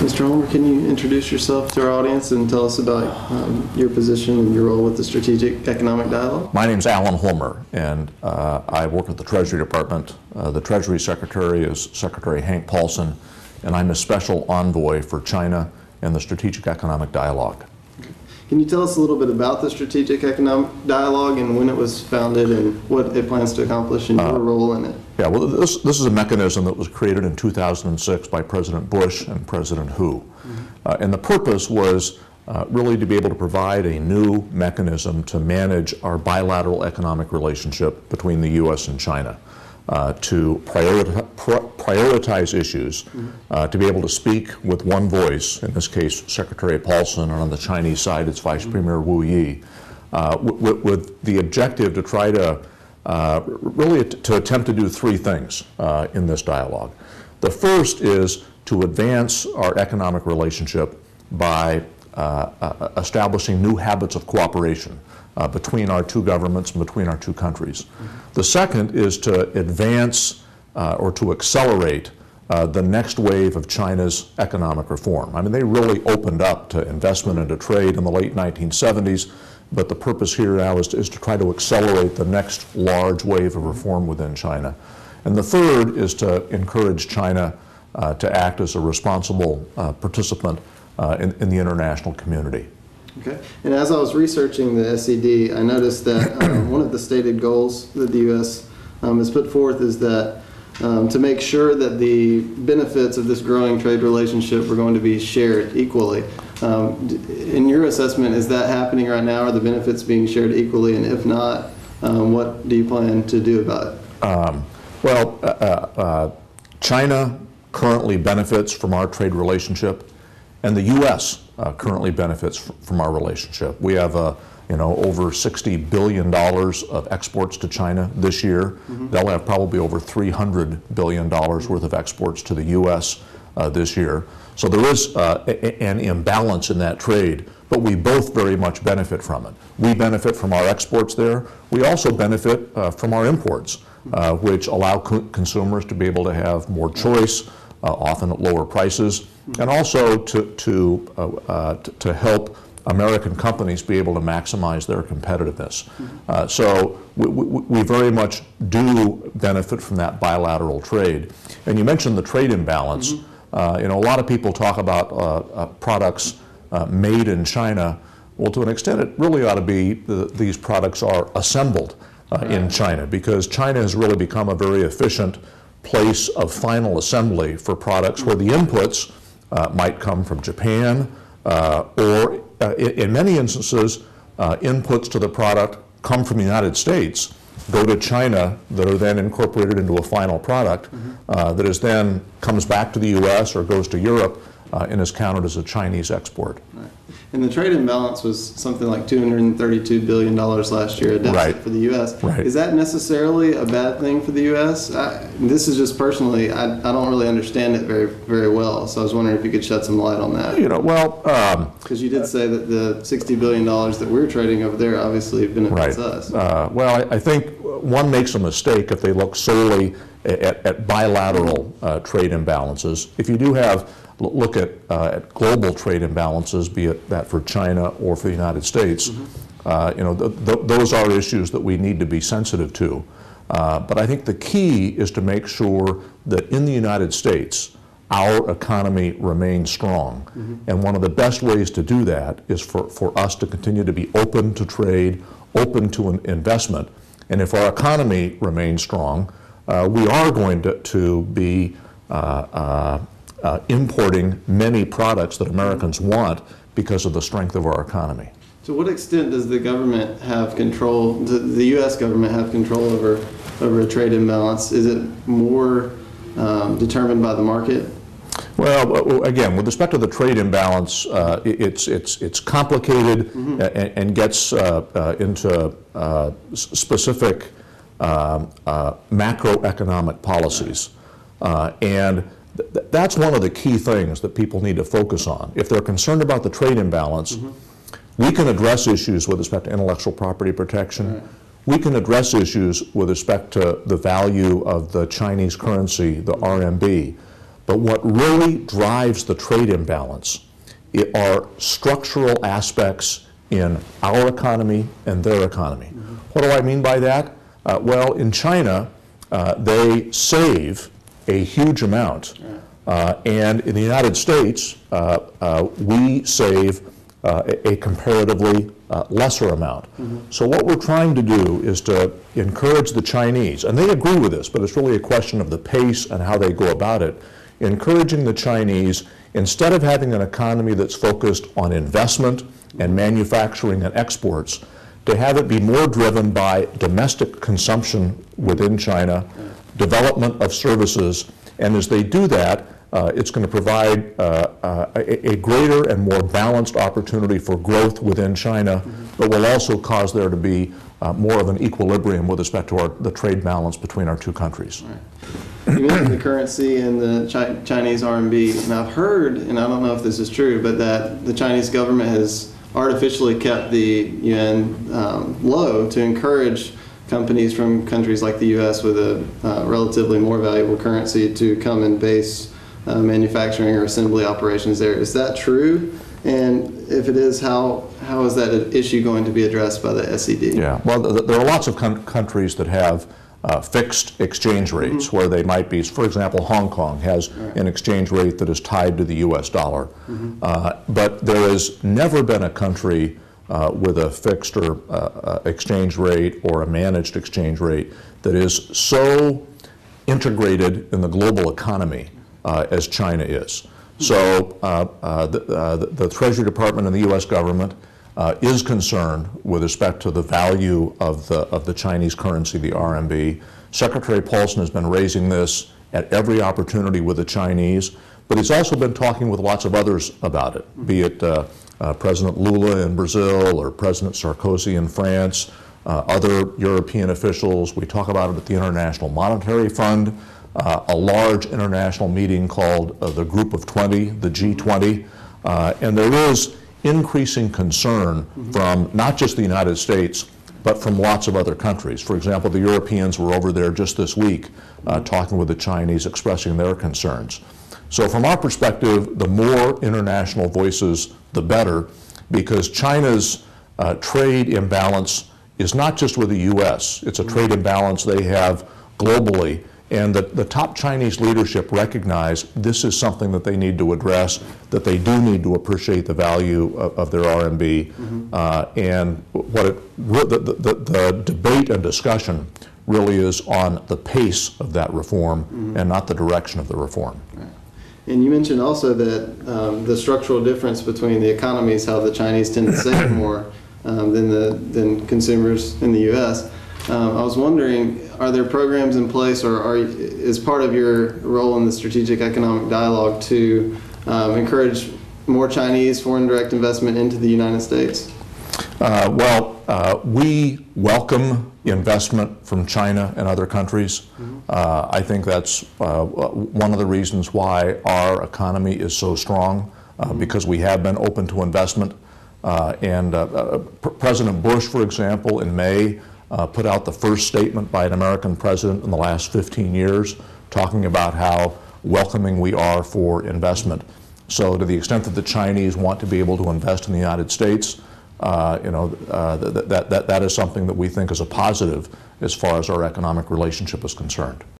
Mr. Homer, can you introduce yourself to our audience and tell us about your position and your role with the Strategic Economic Dialogue? My name is Alan Homer, and I work at the Treasury Department. The Treasury Secretary is Secretary Hank Paulson, and I'm a special envoy for China and the Strategic Economic Dialogue. Can you tell us a little bit about the Strategic Economic Dialogue and when it was founded and what it plans to accomplish and your role in it? Yeah, well, this is a mechanism that was created in 2006 by President Bush and President Hu. And the purpose was really to be able to provide a new mechanism to manage our bilateral economic relationship between the U.S. and China, to prioritize issues, to be able to speak with one voice, in this case Secretary Paulson, and on the Chinese side it's Vice Premier Wu Yi, with the objective to try to really to attempt to do three things in this dialogue. The first is to advance our economic relationship by establishing new habits of cooperation between our two governments and between our two countries. The second is to advance or to accelerate the next wave of China's economic reform. I mean, they really opened up to investment and to trade in the late 1970s, but the purpose here now is to try to accelerate the next large wave of reform within China. And the third is to encourage China to act as a responsible participant in the international community. Okay. And as I was researching the SED, I noticed that one of the stated goals that the U.S. Has put forth is that to make sure that the benefits of this growing trade relationship are going to be shared equally. In your assessment, is that happening right now? Are the benefits being shared equally? And if not, what do you plan to do about it? China currently benefits from our trade relationship, and the U.S. Currently benefits from our relationship. We have over $60 billion of exports to China this year. They'll have probably over $300 billion worth of exports to the U.S. This year. So there is an imbalance in that trade, but we both very much benefit from it. We benefit from our exports there. We also benefit from our imports, which allow consumers to be able to have more choice, often at lower prices, and also to help American companies be able to maximize their competitiveness. So we very much do benefit from that bilateral trade. And you mentioned the trade imbalance. A lot of people talk about products made in China. Well, to an extent, it really ought to be these products are assembled in China, because China has really become a very efficient place of final assembly for products where the inputs might come from Japan, or in many instances, inputs to the product come from the United States, go to China, that are then incorporated into a final product that is then comes back to the U.S. or goes to Europe and is counted as a Chinese export. Right. And the trade imbalance was something like $232 billion last year, a deficit for the U.S. Right. Is that necessarily a bad thing for the U.S.? This is just personally, I don't really understand it very well, so I was wondering if you could shed some light on that. Because you did say that the $60 billion that we're trading over there obviously benefits us. Well, I think one makes a mistake if they look solely at bilateral trade imbalances. If you do look at global trade imbalances, be it that for China or for the United States, those are issues that we need to be sensitive to. But I think the key is to make sure that in the United States, our economy remains strong. And one of the best ways to do that is for us to continue to be open to trade, open to investment. And if our economy remains strong, we are going to be importing many products that Americans want because of the strength of our economy. To what extent does the government have control, the U.S. government have control over a trade imbalance? Is it more determined by the market? Well, again, with respect to the trade imbalance, it's complicated and gets into specific macroeconomic policies. And that's one of the key things that people need to focus on. If they're concerned about the trade imbalance, we can address issues with respect to intellectual property protection. We can address issues with respect to the value of the Chinese currency, the RMB. But what really drives the trade imbalance are structural aspects in our economy and their economy. What do I mean by that? Well, in China, they save a huge amount. And in the United States, we save a comparatively lesser amount. So what we're trying to do is to encourage the Chinese, and they agree with this, but it's really a question of the pace and how they go about it, encouraging the Chinese, instead of having an economy that's focused on investment and manufacturing and exports, to have it be more driven by domestic consumption within China, development of services, and as they do that, it's going to provide a greater and more balanced opportunity for growth within China, but will also cause there to be more of an equilibrium with respect to the trade balance between our two countries. Right. You mentioned the currency and the Chinese RMB, and I've heard, and I don't know if this is true, but that the Chinese government has artificially kept the yuan low to encourage companies from countries like the U.S. with a relatively more valuable currency to come and base manufacturing or assembly operations there. Is that true? And if it is, how is that an issue going to be addressed by the SED? Yeah, well, there are lots of countries that have fixed exchange rates where they might be, for example, Hong Kong has an exchange rate that is tied to the U.S. dollar. But there has never been a country with a fixed or exchange rate or a managed exchange rate that is so integrated in the global economy as China is. So the Treasury Department and the U.S. government is concerned with respect to the value of the Chinese currency, the RMB. Secretary Paulson has been raising this at every opportunity with the Chinese, but he's also been talking with lots of others about it, be it President Lula in Brazil or President Sarkozy in France, other European officials. We talk about it at the International Monetary Fund, a large international meeting called the Group of 20, the G20, and there is increasing concern from not just the United States, but from lots of other countries. For example, the Europeans were over there just this week talking with the Chinese, expressing their concerns. So from our perspective, the more international voices, the better, because China's trade imbalance is not just with the U.S., it's a trade imbalance they have globally. And the top Chinese leadership recognize this is something that they need to address, that they do need to appreciate the value of their RMB. And what the debate and discussion really is on the pace of that reform and not the direction of the reform. Right. And you mentioned also that the structural difference between the economies, how the Chinese tend to save more than consumers in the U.S. I was wondering, are there programs in place, or is part of your role in the strategic economic dialogue to encourage more Chinese foreign direct investment into the United States? We welcome investment from China and other countries. I think that's one of the reasons why our economy is so strong, because we have been open to investment. President Bush, for example, in May, put out the first statement by an American president in the last 15 years talking about how welcoming we are for investment. So to the extent that the Chinese want to be able to invest in the United States, that is something that we think is a positive as far as our economic relationship is concerned.